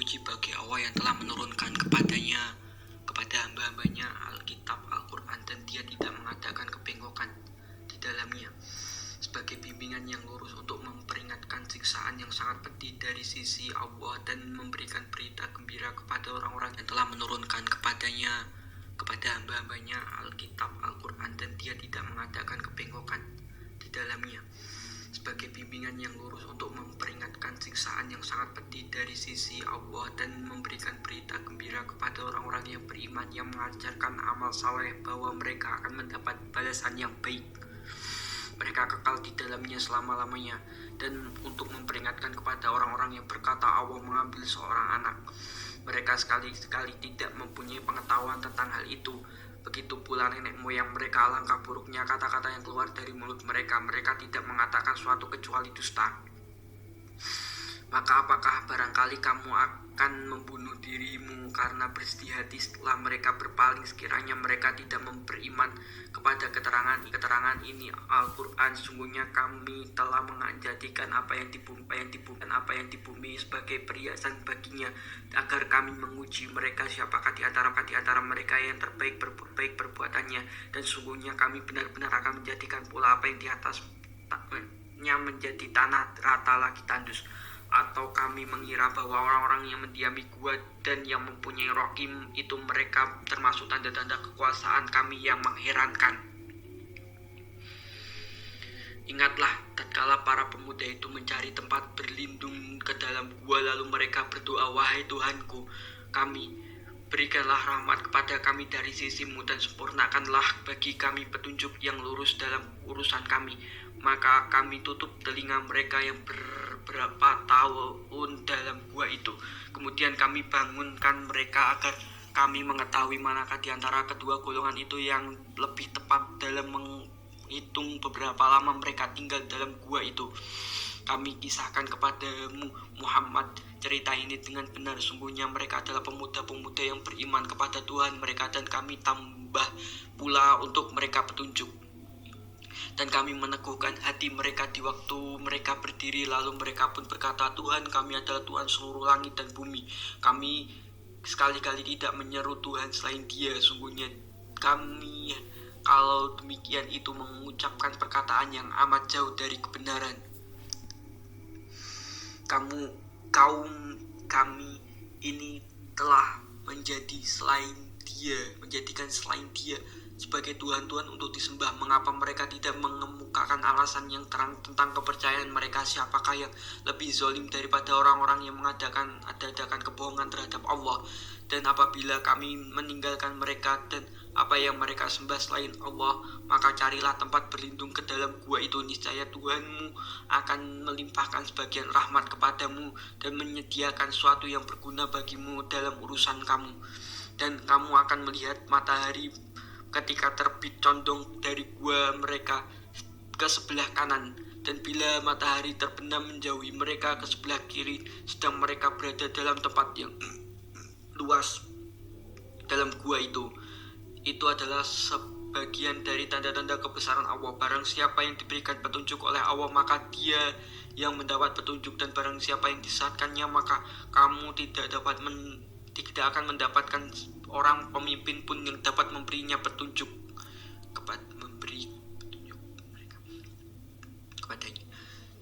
terpuji bagi Allah yang telah menurunkan kepada hamba-hambanya Alkitab, Al-Quran, dan dia tidak mengadakan kebengkokan di dalamnya sebagai bimbingan yang lurus untuk memperingatkan siksaan yang sangat pedih dari sisi Allah dan memberikan berita gembira kepada orang-orang yang telah menurunkan kepada hamba-hambanya Alkitab, Al-Quran, dan dia tidak mengadakan kebengkokan di dalamnya sebagai bimbingan yang lurus untuk memperingatkan siksaan yang sangat pedih dari sisi Allah dan memberikan berita gembira kepada orang-orang yang beriman yang mengajarkan amal saleh bahwa mereka akan mendapat balasan yang baik. Mereka kekal di dalamnya selama-lamanya, dan untuk memperingatkan kepada orang-orang yang berkata Allah mengambil seorang anak. Mereka sekali-sekali tidak mempunyai pengetahuan tentang hal itu. Begitu pula nenek moyang mereka, alangkah buruknya kata-kata yang keluar dari mulut mereka. Mereka tidak mengatakan suatu kecuali dusta. Maka apakah barangkali kamu akan membunuh dirimu karena bersedih hati setelah mereka berpaling, sekiranya mereka tidak beriman kepada keterangan ini Al-Quran? Sungguhnya kami telah menjadikan apa yang di bumi sebagai perhiasan baginya, agar kami menguji mereka siapakah di antara mereka yang terbaik perbuatannya, dan sungguhnya kami benar-benar akan menjadikan pula apa yang di atasnya menjadi tanah rata lagi tandus. Atau kami mengira bahwa orang-orang yang mendiami gua dan yang mempunyai rohim itu mereka termasuk tanda-tanda kekuasaan kami yang mengherankan. Ingatlah tatkala para pemuda itu mencari tempat berlindung ke dalam gua, lalu mereka berdoa, wahai Tuhanku kami, berikanlah rahmat kepada kami dari sisimu dan sempurnakanlah bagi kami petunjuk yang lurus dalam urusan kami. Maka kami tutup telinga mereka yang beberapa tahun dalam gua itu. Kemudian kami bangunkan mereka agar kami mengetahui manakah di antara kedua golongan itu yang lebih tepat dalam menghitung beberapa lama mereka tinggal dalam gua itu. Kami kisahkan kepadamu Muhammad cerita ini dengan benar. Sungguhnya mereka adalah pemuda-pemuda yang beriman kepada Tuhan mereka, dan kami tambah pula untuk mereka petunjuk. Dan kami meneguhkan hati mereka di waktu mereka berdiri, lalu mereka pun berkata, Tuhan kami adalah Tuhan seluruh langit dan bumi. Kami sekali-kali tidak menyeru Tuhan selain Dia. Sungguhnya kami kalau demikian itu mengucapkan perkataan yang amat jauh dari kebenaran. Kaum kami ini telah menjadikan selain Dia sebagai Tuhan-Tuhan untuk disembah. Mengapa mereka tidak mengemukakan alasan yang terang tentang kepercayaan mereka? Siapakah yang lebih zalim daripada orang-orang yang mengadakan kebohongan terhadap Allah? Dan apabila kami meninggalkan mereka dan apa yang mereka sembah selain Allah, maka carilah tempat berlindung ke dalam gua itu. Niscaya Tuhanmu akan melimpahkan sebagian rahmat kepadamu dan menyediakan sesuatu yang berguna bagimu dalam urusan kamu. Dan kamu akan melihat matahari ketika terbit condong dari gua mereka ke sebelah kanan, dan bila matahari terbenam menjauhi mereka ke sebelah kiri, sedang mereka berada dalam tempat yang luas dalam gua itu. Itu adalah sebagian dari tanda-tanda kebesaran Allah. Barang siapa yang diberikan petunjuk oleh Allah, maka dia yang mendapat petunjuk, dan barang siapa yang disesatkannya, maka kamu tidak akan mendapatkan orang pemimpin pun yang dapat memberi petunjuk kepadanya.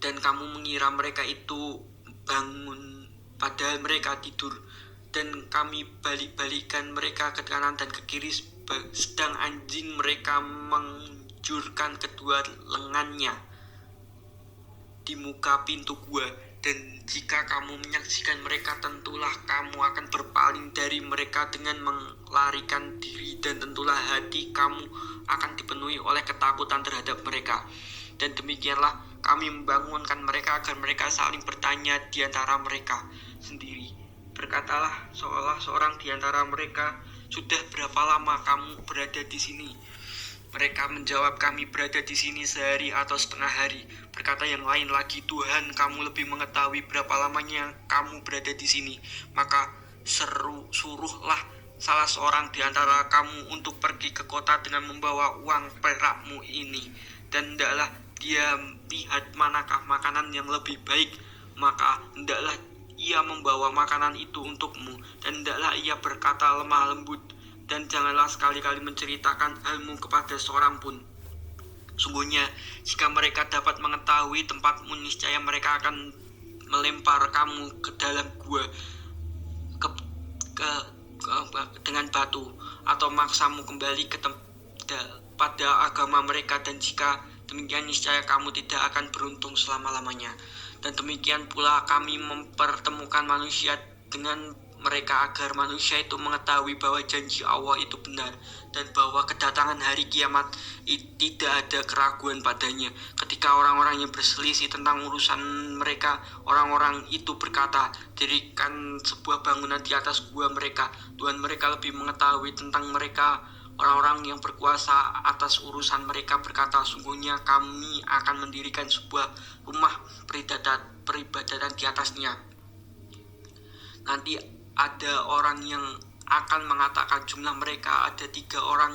Dan kamu mengira mereka itu bangun padahal mereka tidur, dan kami balik-balikan mereka ke kanan dan ke kiri, sedang anjing mereka menjurkan kedua lengannya di muka pintu gua. Dan jika kamu menyaksikan mereka, tentulah kamu akan berpaling dari mereka dengan melarikan diri, dan tentulah hati kamu akan dipenuhi oleh ketakutan terhadap mereka. Dan demikianlah kami membangunkan mereka agar mereka saling bertanya di antara mereka sendiri. Berkatalah seolah seorang di antara mereka, sudah berapa lama kamu berada di sini? Mereka menjawab, kami berada di sini sehari atau setengah hari. Berkata yang lain lagi, Tuhan kamu lebih mengetahui berapa lamanya kamu berada di sini. Maka suruhlah salah seorang di antara kamu untuk pergi ke kota dengan membawa uang perakmu ini, dan hendaklah dia lihat manakah makanan yang lebih baik, maka hendaklah ia membawa makanan itu untukmu, dan hendaklah ia berkata lemah lembut, dan janganlah sekali-kali menceritakan halmu kepada seorang pun. Sungguhnya, jika mereka dapat mengetahui tempatmu, niscaya mereka akan melempar kamu ke dalam gua dengan batu, atau maksamu kembali pada agama mereka, dan jika demikian niscaya kamu tidak akan beruntung selama-lamanya. Dan demikian pula kami mempertemukan manusia dengan mereka agar manusia itu mengetahui bahwa janji Allah itu benar, dan bahwa kedatangan hari kiamat tidak ada keraguan padanya. Ketika orang-orang yang berselisih tentang urusan mereka, orang-orang itu berkata, dirikan sebuah bangunan di atas gua mereka. Tuhan mereka lebih mengetahui tentang mereka. Orang-orang yang berkuasa atas urusan mereka berkata, sungguhnya kami akan mendirikan sebuah rumah peribadatan di atasnya. Nanti ada orang yang akan mengatakan jumlah mereka ada 3 orang,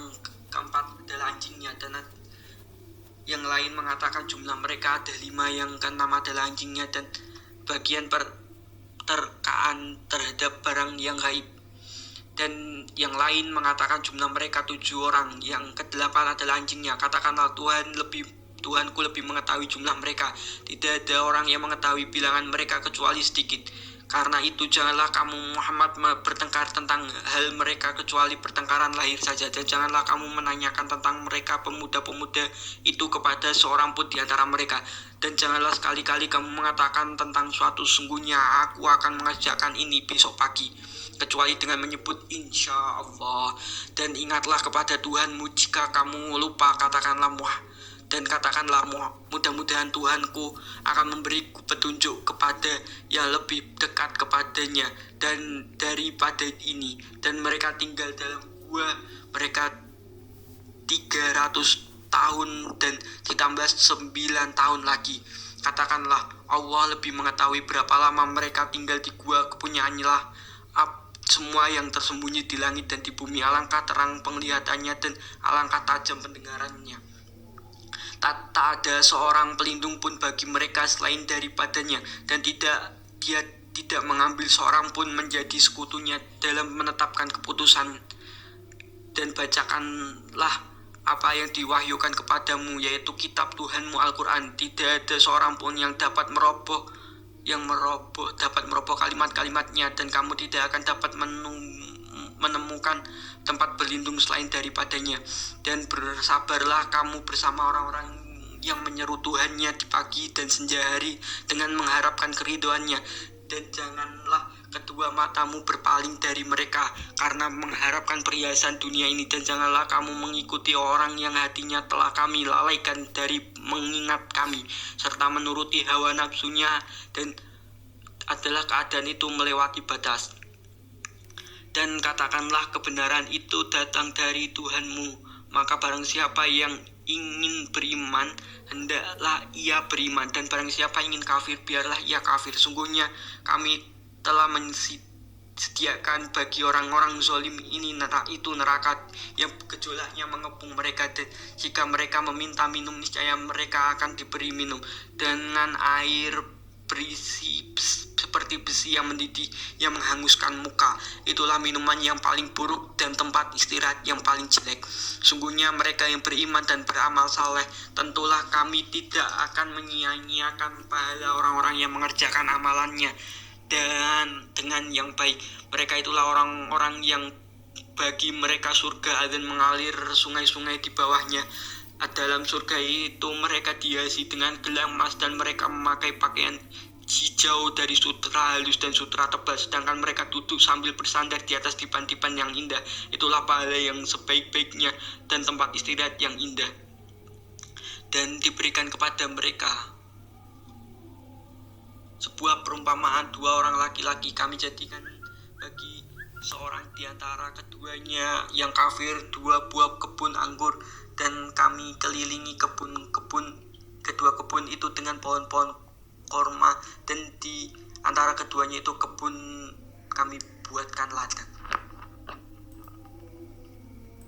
keempat adalah anjingnya, dan yang lain mengatakan jumlah mereka ada 5, yang keenam adalah anjingnya, dan bagian perterkaan terhadap barang yang gaib. Dan yang lain mengatakan jumlah mereka 7 orang, yang ke-8 adalah anjingnya. Katakanlah, Tuhanku lebih mengetahui jumlah mereka. Tidak ada orang yang mengetahui bilangan mereka kecuali sedikit. Karena itu janganlah kamu Muhammad bertengkar tentang hal mereka kecuali pertengkaran lahir saja, dan janganlah kamu menanyakan tentang mereka pemuda-pemuda itu kepada seorang pun di antara mereka. Dan janganlah sekali-kali kamu mengatakan tentang suatu, sungguhnya aku akan mengerjakan ini besok pagi, kecuali dengan menyebut insya Allah. Dan ingatlah kepada Tuhanmu, jika kamu lupa katakanlah mudah-mudahan Tuhanku akan memberiku petunjuk kepada yang lebih dekat kepadanya dan daripada ini. Dan mereka tinggal dalam gua mereka 300 tahun dan ditambah 9 tahun lagi. Katakanlah, Allah lebih mengetahui berapa lama mereka tinggal di gua kepunyaannya lah semua yang tersembunyi di langit dan di bumi. Alangkah terang penglihatannya dan alangkah tajam pendengarannya. Tak ada seorang pelindung pun bagi mereka selain daripadanya, dan dia tidak mengambil seorang pun menjadi sekutunya dalam menetapkan keputusan. Dan bacakanlah apa yang diwahyukan kepadamu, yaitu kitab Tuhanmu Al-Quran. Tidak ada seorang pun yang dapat meroboh kalimat-kalimatnya, dan kamu tidak akan dapat menemukan tempat berlindung selain daripadanya. Dan bersabarlah kamu bersama orang-orang yang menyeru Tuhannya di pagi dan senja hari dengan mengharapkan keridhoannya, dan janganlah kedua matamu berpaling dari mereka karena mengharapkan perhiasan dunia ini, dan janganlah kamu mengikuti orang yang hatinya telah kami lalaikan dari mengingat kami serta menuruti hawa nafsunya, dan adalah keadaan itu melewati batas. Dan katakanlah, kebenaran itu datang dari Tuhanmu, maka barang siapa yang ingin beriman, hendaklah ia beriman, dan barang siapa ingin kafir, biarlah ia kafir. Sungguhnya kami telah sediakan bagi orang-orang zalim ini neraka yang gejolaknya mengepung mereka, dan jika mereka meminta minum, niscaya mereka akan diberi minum dengan air berisi seperti besi yang mendidih yang menghanguskan muka. Itulah minuman yang paling buruk dan tempat istirahat yang paling jelek. Sungguhnya mereka yang beriman dan beramal saleh, tentulah kami tidak akan menyia-nyiakan pahala orang-orang yang mengerjakan amalannya dan dengan yang baik. Mereka itulah orang-orang yang bagi mereka surga dan mengalir sungai-sungai di bawahnya. Dalam surga itu mereka dihiasi dengan gelang emas, dan mereka memakai pakaian hijau dari sutra halus dan sutra tebal, sedangkan mereka duduk sambil bersandar di atas dipan-dipan yang indah. Itulah pahala yang sebaik-baiknya dan tempat istirahat yang indah. Dan diberikan kepada mereka sebuah perumpamaan, 2 orang laki-laki kami jadikan bagi seorang di antara keduanya yang kafir 2 buah kebun anggur, dan kami kelilingi kedua kebun itu dengan pohon-pohon korma, dan di antara keduanya itu kebun kami buatkan ladang.